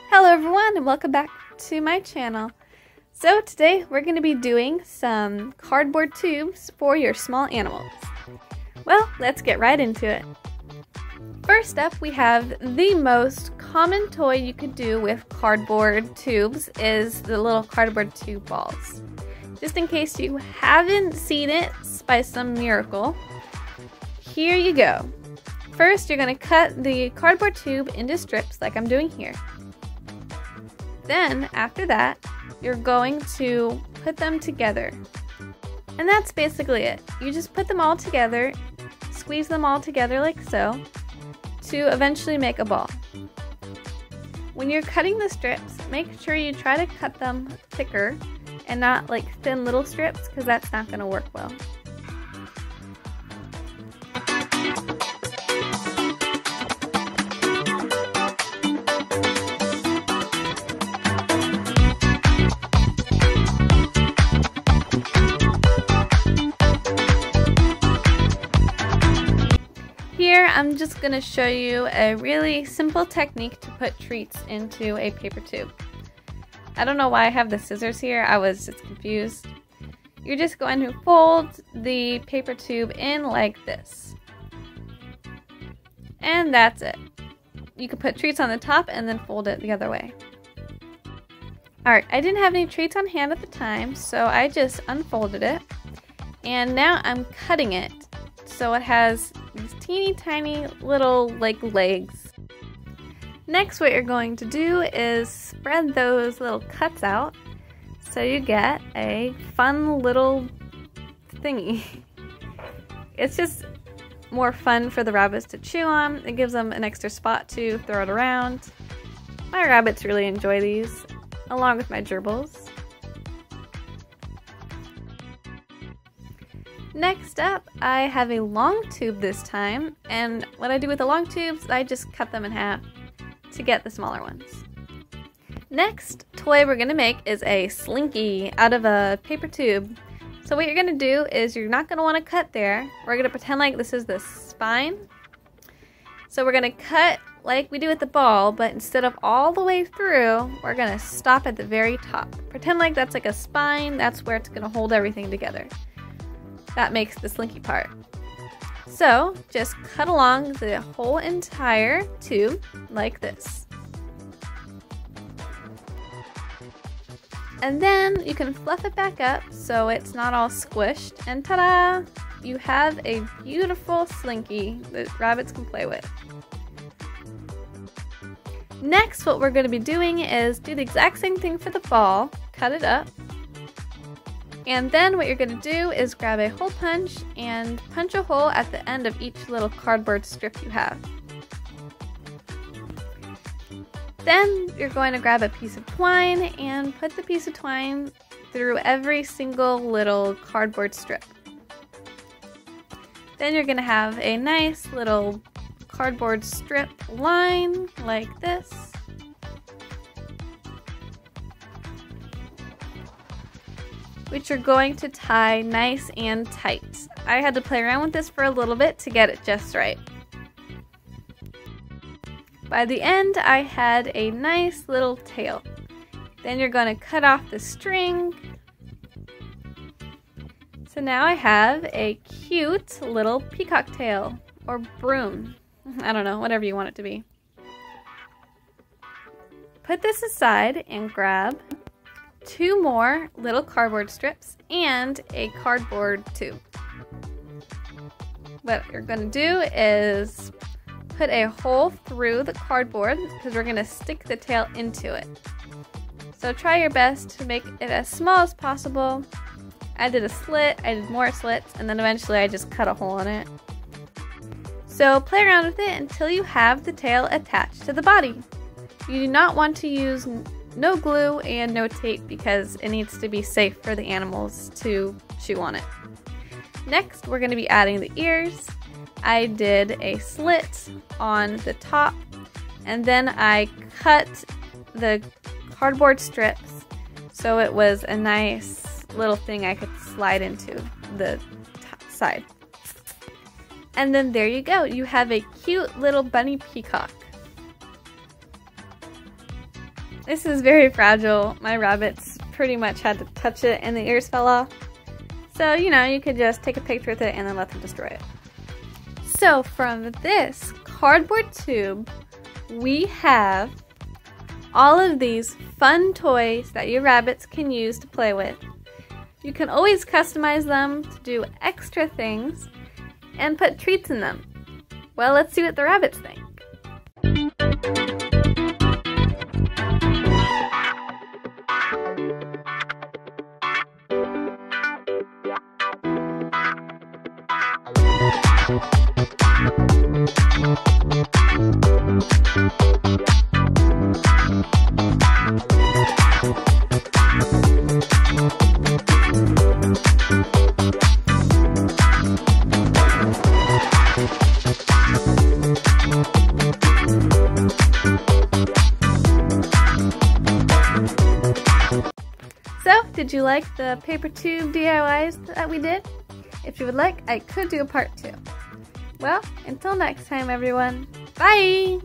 Hello everyone and welcome back to my channel. So today we're going to be doing some cardboard tubes for your small animals. Well, let's get right into it. First up, we have the most common toy you could do with cardboard tubes is the little cardboard tube balls. Just in case you haven't seen it by some miracle, here you go. First, you're going to cut the cardboard tube into strips like I'm doing here. Then, after that, you're going to put them together. And that's basically it. You just put them all together, squeeze them all together like so, to eventually make a ball. When you're cutting the strips, make sure you try to cut them thicker and not like thin little strips, because that's not going to work well. Here, I'm just going to show you a really simple technique to put treats into a paper tube. I don't know why I have the scissors here, I was just confused. You're just going to fold the paper tube in like this. And that's it. You can put treats on the top and then fold it the other way. Alright, I didn't have any treats on hand at the time, so I just unfolded it. And now I'm cutting it so it has these teeny tiny little like legs. Next, what you're going to do is spread those little cuts out so you get a fun little thingy. It's just more fun for the rabbits to chew on. It gives them an extra spot to throw it around. My rabbits really enjoy these, along with my gerbils. Next up, I have a long tube this time, and what I do with the long tubes, I just cut them in half to get the smaller ones. Next toy we're going to make is a slinky out of a paper tube. So what you're going to do is you're not going to want to cut there. We're going to pretend like this is the spine. So we're going to cut like we do with the ball, but instead of all the way through, we're going to stop at the very top. Pretend like that's like a spine, that's where it's going to hold everything together. That makes the slinky part. So just cut along the whole entire tube like this. And then you can fluff it back up so it's not all squished, and ta-da! You have a beautiful slinky that rabbits can play with. Next, what we're going to be doing is do the exact same thing for the ball, cut it up. And then what you're going to do is grab a hole punch and punch a hole at the end of each little cardboard strip you have. Then you're going to grab a piece of twine and put the piece of twine through every single little cardboard strip. Then you're going to have a nice little cardboard strip line like this. Which you're going to tie nice and tight. I had to play around with this for a little bit to get it just right. By the end, I had a nice little tail. Then you're going to cut off the string. So now I have a cute little peacock tail, or broom. I don't know, whatever you want it to be. Put this aside and grab 2 more little cardboard strips and a cardboard tube. What you're going to do is put a hole through the cardboard because we're going to stick the tail into it. So try your best to make it as small as possible. I did a slit, I did more slits, and then eventually I just cut a hole in it. So play around with it until you have the tail attached to the body. You do not want to use no glue and no tape because it needs to be safe for the animals to chew on it. Next, we're going to be adding the ears. I did a slit on the top, and then I cut the cardboard strips so it was a nice little thing I could slide into the side. And then there you go. You have a cute little bunny peacock. This is very fragile. My rabbits pretty much had to touch it and the ears fell off. So, you know, you could just take a picture with it and then let them destroy it. So from this cardboard tube, we have all of these fun toys that your rabbits can use to play with. You can always customize them to do extra things and put treats in them. Well, let's see what the rabbits think. So, did you like the paper tube DIYs that we did? If you would like, I could do a part 2. Well, until next time everyone, bye!